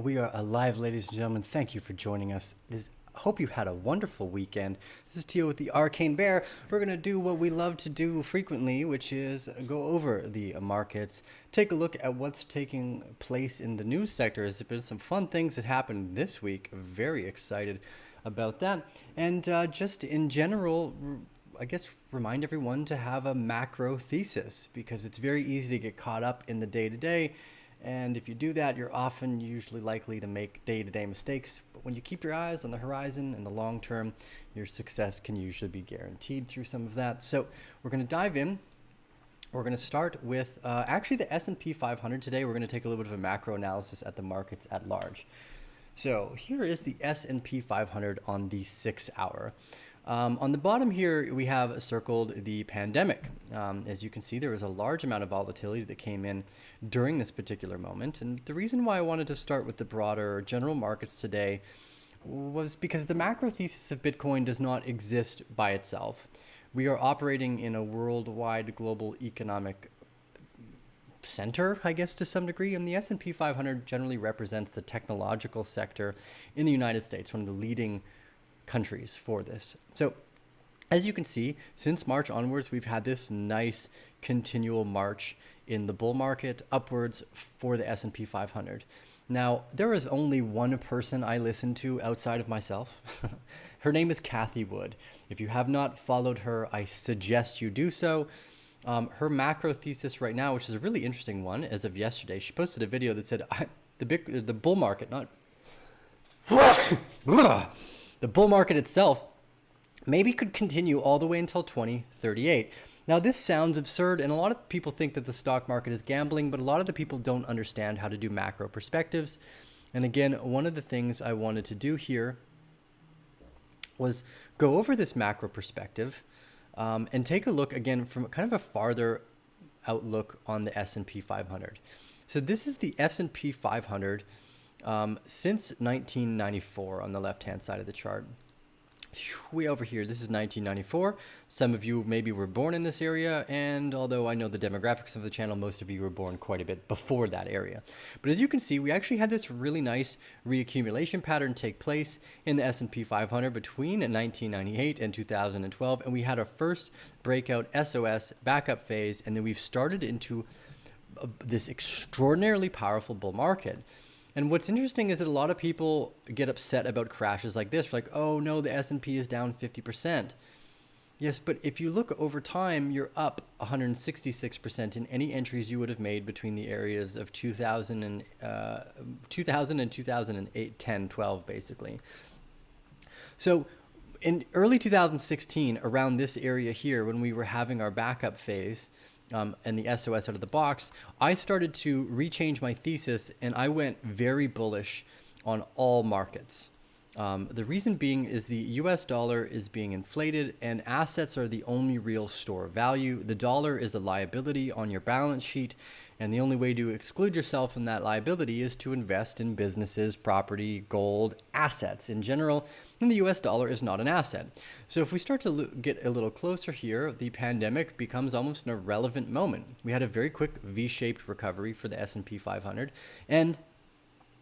We are alive, ladies and gentlemen. Thank you for joining us. Hope you had a wonderful weekend. This is Tio with the Arcane Bear. We're going to do what we love to do frequently, which is go over the markets, take a look at what's taking place in the news sector. There's been some fun things that happened this week. Very excited about that. And just in general, I guess remind everyone to have a macro thesis, because it's very easy to get caught up in the day-to-day. And if you do that, you're often usually likely to make day-to-day mistakes. But when you keep your eyes on the horizon in the long term, your success can usually be guaranteed through some of that. So we're going to dive in. We're going to start with actually the S&P 500 today. We're going to take a little bit of a macro analysis at the markets at large. So here is the S&P 500 on the 6 hour. On the bottom here, we have circled the pandemic. As you can see, there was a large amount of volatility that came in during this particular moment. And the reason why I wanted to start with the broader general markets today was because the macro thesis of Bitcoin does not exist by itself. We are operating in a worldwide global economic center, I guess, to some degree, and the S&P 500 generally represents the technological sector in the United States, one of the leading countries for this. So as you can see, since March onwards, we've had this nice continual march in the bull market upwards for the S&P 500. Now, there is only one person I listen to outside of myself. Her name is Cathie Wood. If you have not followed her, I suggest you do so. Her macro thesis right now, which is a really interesting one, as of yesterday, she posted a video that said the bull market, not the bull market itself, maybe could continue all the way until 2038. Now, this sounds absurd, and a lot of people think that the stock market is gambling, but a lot of the people don't understand how to do macro perspectives. And again, one of the things I wanted to do here was go over this macro perspective and take a look again from kind of a farther outlook on the S&P 500. So this is the S&P 500 since 1994 on the left-hand side of the chart. Way over here, this is 1994. Some of you maybe were born in this area, and although I know the demographics of the channel, most of you were born quite a bit before that area. But as you can see, we actually had this really nice reaccumulation pattern take place in the S&P 500 between 1998 and 2012, and we had our first breakout SOS backup phase, and then we've started into this extraordinarily powerful bull market. And what's interesting is that a lot of people get upset about crashes like this, like, oh no, the S&P is down 50%. Yes, but if you look over time, you're up 166% in any entries you would have made between the areas of 2000 and 2008, 10, 12, basically. So in early 2016, around this area here, when we were having our backup phase, and the SOS out of the box, I started to rechange my thesis, and I went very bullish on all markets. The reason being is the US dollar is being inflated, and assets are the only real store of value. The dollar is a liability on your balance sheet, and the only way to exclude yourself from that liability is to invest in businesses, property, gold, assets in general, and the US dollar is not an asset. So if we start to get a little closer here, the pandemic becomes almost an irrelevant moment. We had a very quick V-shaped recovery for the S&P 500, and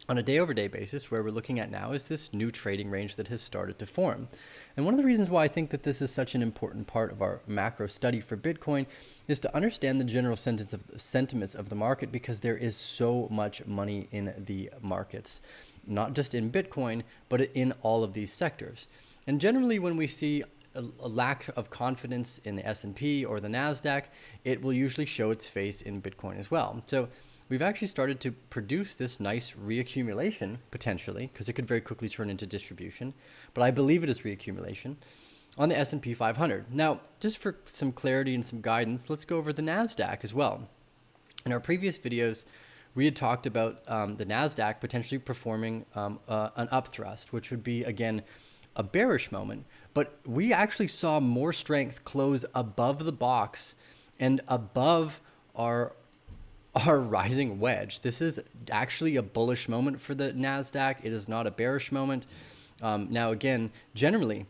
on a day-over-day basis, where we're looking at now is this new trading range that has started to form. And one of the reasons why I think that this is such an important part of our macro study for Bitcoin is to understand the general sentiments of the market, because there is so much money in the markets, not just in Bitcoin, but in all of these sectors. And generally, when we see a lack of confidence in the S&P or the NASDAQ, it will usually show its face in Bitcoin as well. So we've actually started to produce this nice reaccumulation, potentially, because it could very quickly turn into distribution, but I believe it is reaccumulation on the S&P 500. Now, just for some clarity and some guidance, let's go over the NASDAQ as well. In our previous videos, we had talked about the NASDAQ potentially performing an upthrust, which would be, again, a bearish moment, but we actually saw more strength close above the box and above our rising wedge. This is actually a bullish moment for the NASDAQ. It is not a bearish moment. Now, again, generally,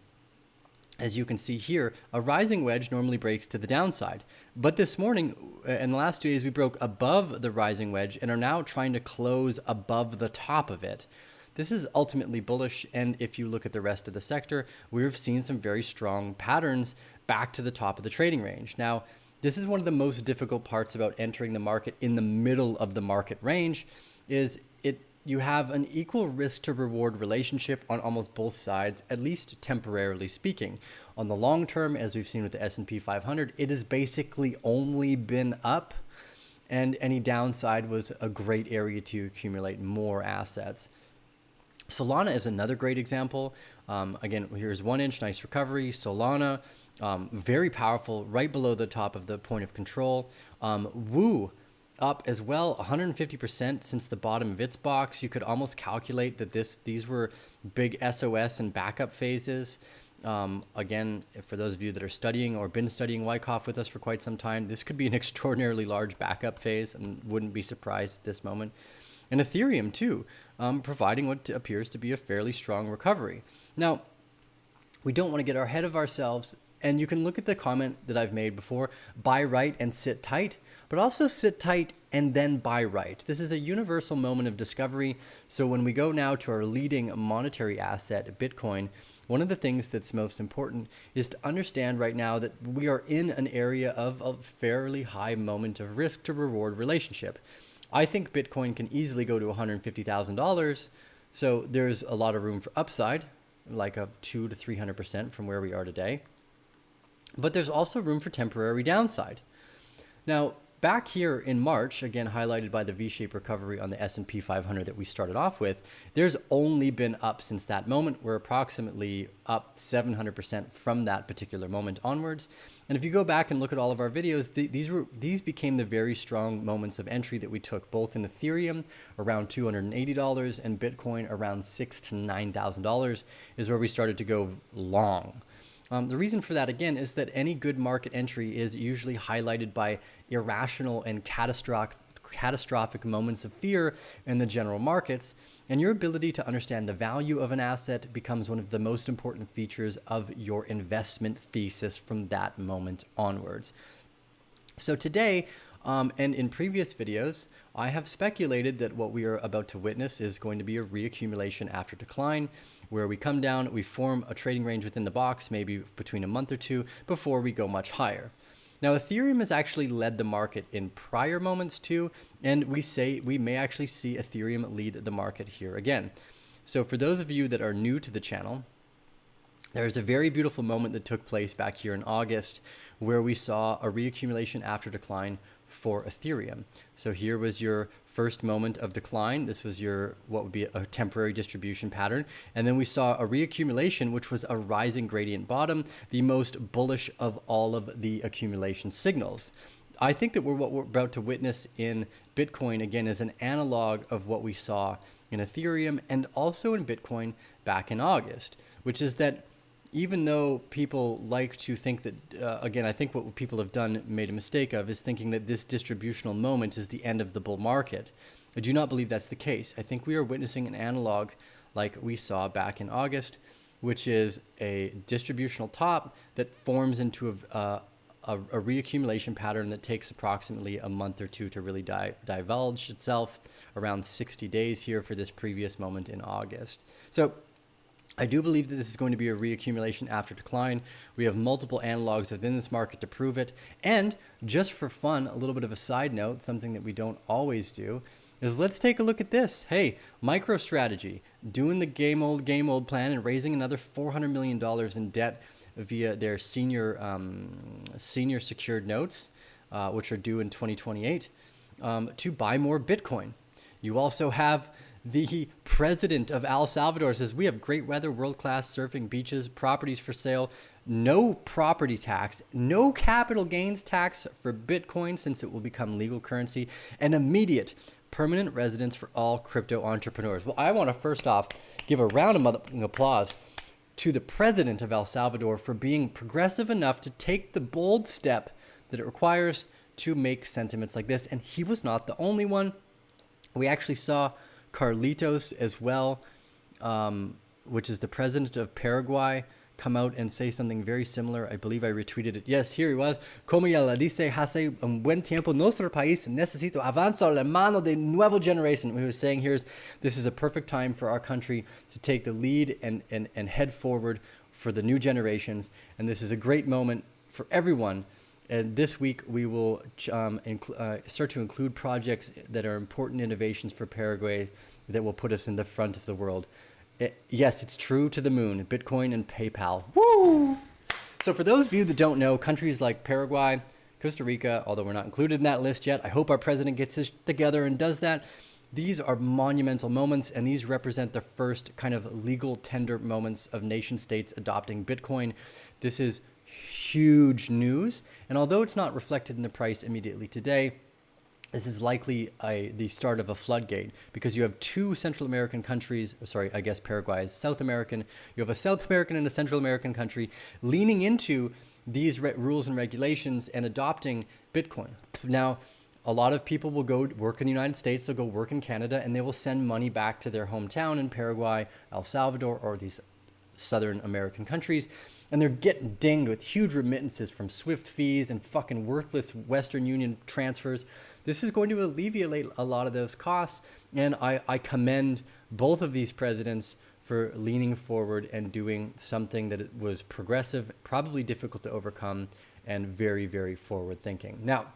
as you can see here, a rising wedge normally breaks to the downside. But this morning, in the last 2 days, we broke above the rising wedge and are now trying to close above the top of it. This is ultimately bullish, and if you look at the rest of the sector, we've seen some very strong patterns back to the top of the trading range. Now, this is one of the most difficult parts about entering the market in the middle of the market range, is you have an equal risk to reward relationship on almost both sides, at least temporarily speaking. On the long term, as we've seen with the S&P 500, it has basically only been up, and any downside was a great area to accumulate more assets. SOLANA is another great example. Again, here's 1 inch, nice recovery. SOLANA, very powerful, right below the top of the point of control. WOO, up as well, 150% since the bottom of its box. You could almost calculate that these were big SOS and backup phases. Again, for those of you that are studying or been studying Wyckoff with us for quite some time, this could be an extraordinarily large backup phase, and wouldn't be surprised at this moment. And ethereum too, providing what appears to be a fairly strong recovery. Now, we don't want to get ahead of ourselves, and you can look at the comment that I've made before: buy right and sit tight, but also sit tight and then buy right. This is a universal moment of discovery. So when we go now to our leading monetary asset, Bitcoin, one of the things that's most important is to understand right now that we are in an area of a fairly high moment of risk to reward relationship. I think Bitcoin can easily go to $150,000. So there's a lot of room for upside, like of 200 to 300% from where we are today. But there's also room for temporary downside. Now, back here in March, again highlighted by the V-shaped recovery on the S&P 500 that we started off with, there's only been up since that moment. We're approximately up 700% from that particular moment onwards. And if you go back and look at all of our videos, these became the very strong moments of entry that we took, both in Ethereum around $280 and Bitcoin around $6,000 to $9,000 is where we started to go long. The reason for that, again, is that any good market entry is usually highlighted by irrational and catastrophic moments of fear in the general markets, and your ability to understand the value of an asset becomes one of the most important features of your investment thesis from that moment onwards. So today, and in previous videos, I have speculated that what we are about to witness is going to be a reaccumulation after decline, where we come down, we form a trading range within the box, maybe between a month or two, before we go much higher. Now, Ethereum has actually led the market in prior moments too, and we may actually see Ethereum lead the market here again. So for those of you that are new to the channel, there's a very beautiful moment that took place back here in August where we saw a reaccumulation after decline for Ethereum. So here was your first moment of decline. This was your what would be a temporary distribution pattern. And then we saw a reaccumulation, which was a rising gradient bottom, the most bullish of all of the accumulation signals. I think that what we're about to witness in Bitcoin, again, is an analog of what we saw in Ethereum and also in Bitcoin back in August, which is that even though people like to think that, again, I think what people have made a mistake of is thinking that this distributional moment is the end of the bull market. I do not believe that's the case. I think we are witnessing an analog like we saw back in August, which is a distributional top that forms into a reaccumulation pattern that takes approximately a month or two to really divulge itself, around 60 days here for this previous moment in August. So I do believe that this is going to be a reaccumulation after decline. We have multiple analogs within this market to prove it. And just for fun, a little bit of a side note, something that we don't always do, is let's take a look at this. Hey, MicroStrategy, doing the game old plan and raising another $400 million in debt via their senior secured notes, which are due in 2028, to buy more Bitcoin. You also have the president of El Salvador says, we have great weather, world-class surfing beaches, properties for sale, no property tax, no capital gains tax for Bitcoin since it will become legal currency, and immediate permanent residence for all crypto entrepreneurs. Well, I want to first off give a round of applause to the president of El Salvador for being progressive enough to take the bold step that it requires to make sentiments like this. And he was not the only one. We actually saw Carlitos as well, which is the president of Paraguay, come out and say something very similar. I believe I retweeted it. Yes, here he was. Como ya la dice hace un buen tiempo, nuestro país necesita avanzar la mano de nueva generation. What he was saying here is this is a perfect time for our country to take the lead and head forward for the new generations. And this is a great moment for everyone. And this week we will start to include projects that are important innovations for Paraguay that will put us in the front of the world. Yes, it's true to the moon. Bitcoin and PayPal. Woo! So for those of you that don't know, countries like Paraguay, Costa Rica, although we're not included in that list yet, I hope our president gets his together and does that. These are monumental moments, and these represent the first kind of legal tender moments of nation states adopting Bitcoin. This is huge news, and although it's not reflected in the price immediately today, this is likely the start of a floodgate, because you have two Central American countries, sorry, I guess Paraguay is South American. You have a South American and a Central American country leaning into these rules and regulations and adopting Bitcoin. Now, a lot of people will go work in the United States, they'll go work in Canada, and they will send money back to their hometown in Paraguay, El Salvador, or these Southern American countries, and they're getting dinged with huge remittances from SWIFT fees and fucking worthless Western Union transfers. This is going to alleviate a lot of those costs, and I commend both of these presidents for leaning forward and doing something that was progressive, probably difficult to overcome, and very, very forward thinking. Now,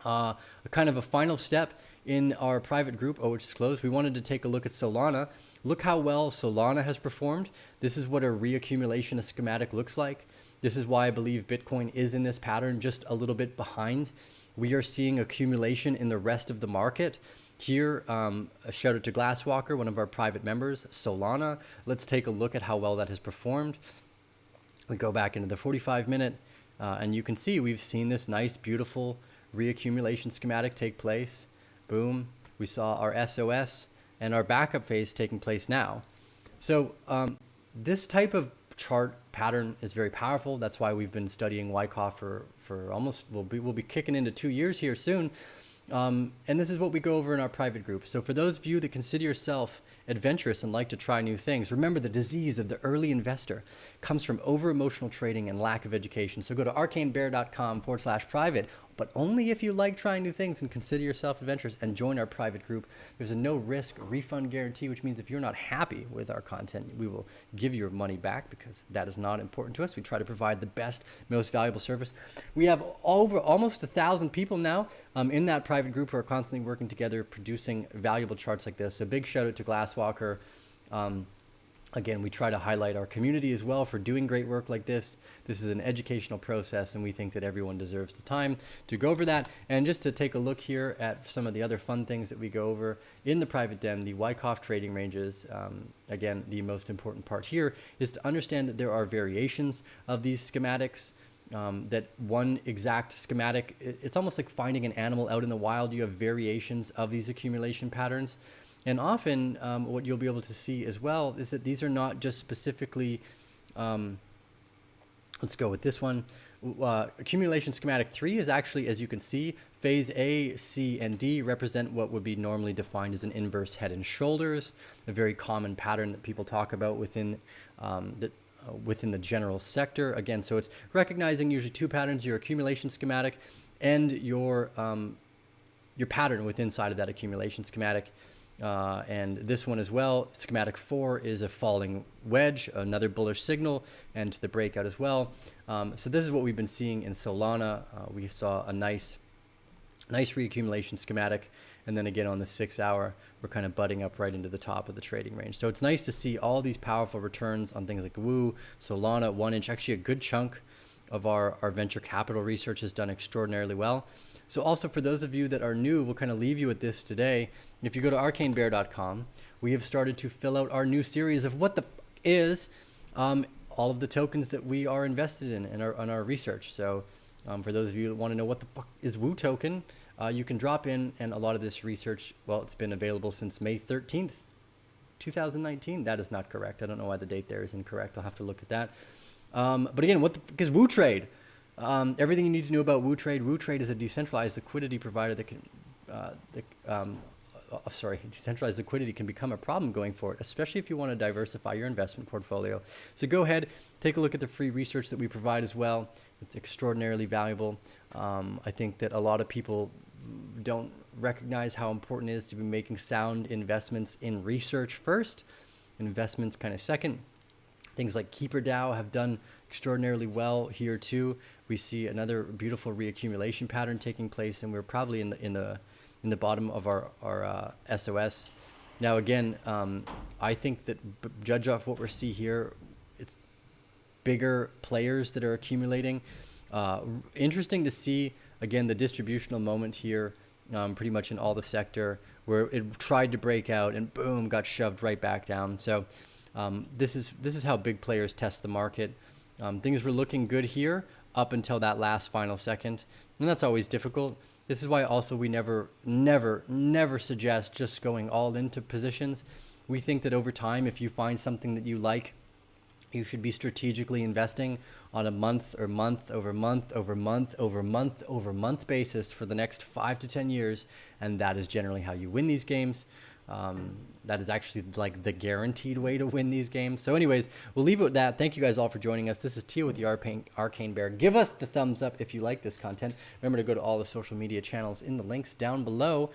a kind of a final step in our private group, which is closed, we wanted to take a look at Solana. Look how well Solana has performed. This is what a reaccumulation schematic looks like. This is why I believe Bitcoin is in this pattern, just a little bit behind. We are seeing accumulation in the rest of the market. Here, a shout out to Glasswalker, one of our private members, Solana. Let's take a look at how well that has performed. We go back into the 45-minute, and you can see we've seen this nice, beautiful reaccumulation schematic take place. Boom. We saw our SOS and our backup phase taking place now. So this type of chart pattern is very powerful. That's why we've been studying Wyckoff for almost, we'll be kicking into 2 years here soon. And this is what we go over in our private group. So for those of you that consider yourself adventurous and like to try new things, remember the disease of the early investor comes from over-emotional trading and lack of education. So go to arcanebear.com/private, but only if you like trying new things and consider yourself adventurous, and join our private group. There's a no-risk refund guarantee, which means if you're not happy with our content, we will give your money back, because that is not important to us. We try to provide the best, most valuable service. We have over almost 1,000 people now in that private group who are constantly working together, producing valuable charts like this. So big shout out to Glasswalker. Again, we try to highlight our community as well for doing great work like this. This is an educational process, and we think that everyone deserves the time to go over that. And just to take a look here at some of the other fun things that we go over in the private den, the Wyckoff trading ranges. Again, the most important part here is to understand that there are variations of these schematics. That one exact schematic, it's almost like finding an animal out in the wild. You have variations of these accumulation patterns. And often what you'll be able to see as well is that these are not just specifically, let's go with this one. Accumulation schematic 3 is actually, as you can see, phase A, C, and D represent what would be normally defined as an inverse head and shoulders, a very common pattern that people talk about within the general sector. Again, so it's recognizing usually two patterns: your accumulation schematic and your pattern within inside of that accumulation schematic. And this one as well, schematic 4 is a falling wedge, another bullish signal, and to the breakout as well. So this is what we've been seeing in Solana. We saw a nice reaccumulation schematic, and then again on the 6 hour, we're kind of butting up right into the top of the trading range. So it's nice to see all these powerful returns on things like Woo, Solana, 1 inch. Actually, a good chunk of our venture capital research has done extraordinarily well. So also for those of you that are new, we'll kind of leave you with this today. If you go to arcanebear.com, we have started to fill out our new series of what the is all of the tokens that we are invested in our research. So for those of you that want to know what the fuck is Woo token, you can drop in, and a lot of this research, well, it's been available since May 13th, 2019. That is not correct. I don't know why the date there is incorrect. I'll have to look at that. But again, what the fuck is Woo Trade? Everything you need to know about Woo Trade. Woo Trade is a decentralized liquidity provider that can decentralized liquidity can become a problem going forward, especially if you want to diversify your investment portfolio. So go ahead, take a look at the free research that we provide as well. It's extraordinarily valuable. I think that a lot of people don't recognize how important it is to be making sound investments in research first, investments kind of second. Things like KeeperDAO have done extraordinarily well here too. We see another beautiful reaccumulation pattern taking place, and we're probably in the bottom of our SOS. Now again, I think that judge off what we see here, it's bigger players that are accumulating. Interesting to see again the distributional moment here, pretty much in all the sector, where it tried to break out and boom, got shoved right back down. So this is how big players test the market. Things were looking good here up until that last final second, and that's always difficult. This is why also we never suggest just going all into positions. We think that over time, if you find something that you like, you should be strategically investing on a month over month basis for the next 5 to 10 years, and that is generally how you win these games. That is actually like the guaranteed way to win these games. So anyways, we'll leave it with that. Thank you guys all for joining us. This is Tia with the Arcane Bear. Give us the thumbs up if you like this content. Remember to go to all the social media channels in the links down below.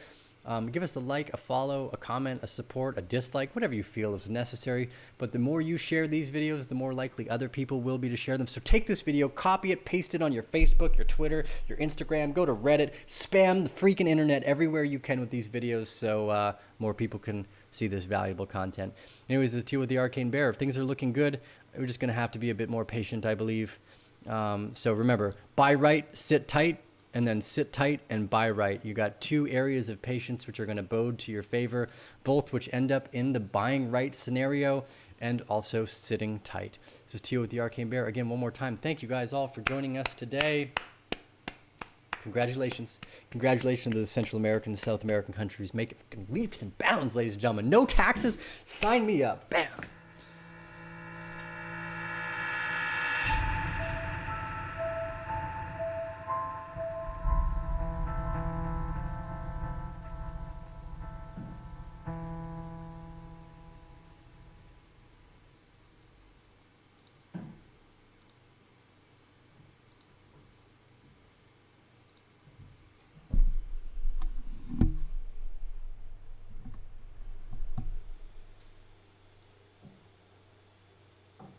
Give us a like, a follow, a comment, a support, a dislike, whatever you feel is necessary. But the more you share these videos, the more likely other people will be to share them. So take this video, copy it, paste it on your Facebook, your Twitter, your Instagram, go to Reddit, spam the freaking internet everywhere you can with these videos so more people can see this valuable content. Anyways, the Tea with the Arcane Bear. If things are looking good, we're just going to have to be a bit more patient, I believe. So remember, buy right, sit tight, and then sit tight and buy right. You got two areas of patience which are going to bode to your favor, both which end up in the buying right scenario and also sitting tight. This is Tia with the Arcane Bear. Again, one more time, thank you guys all for joining us today. Congratulations. Congratulations to the Central American and South American countries. Make it leaps and bounds, ladies and gentlemen. No taxes. Sign me up. Bam.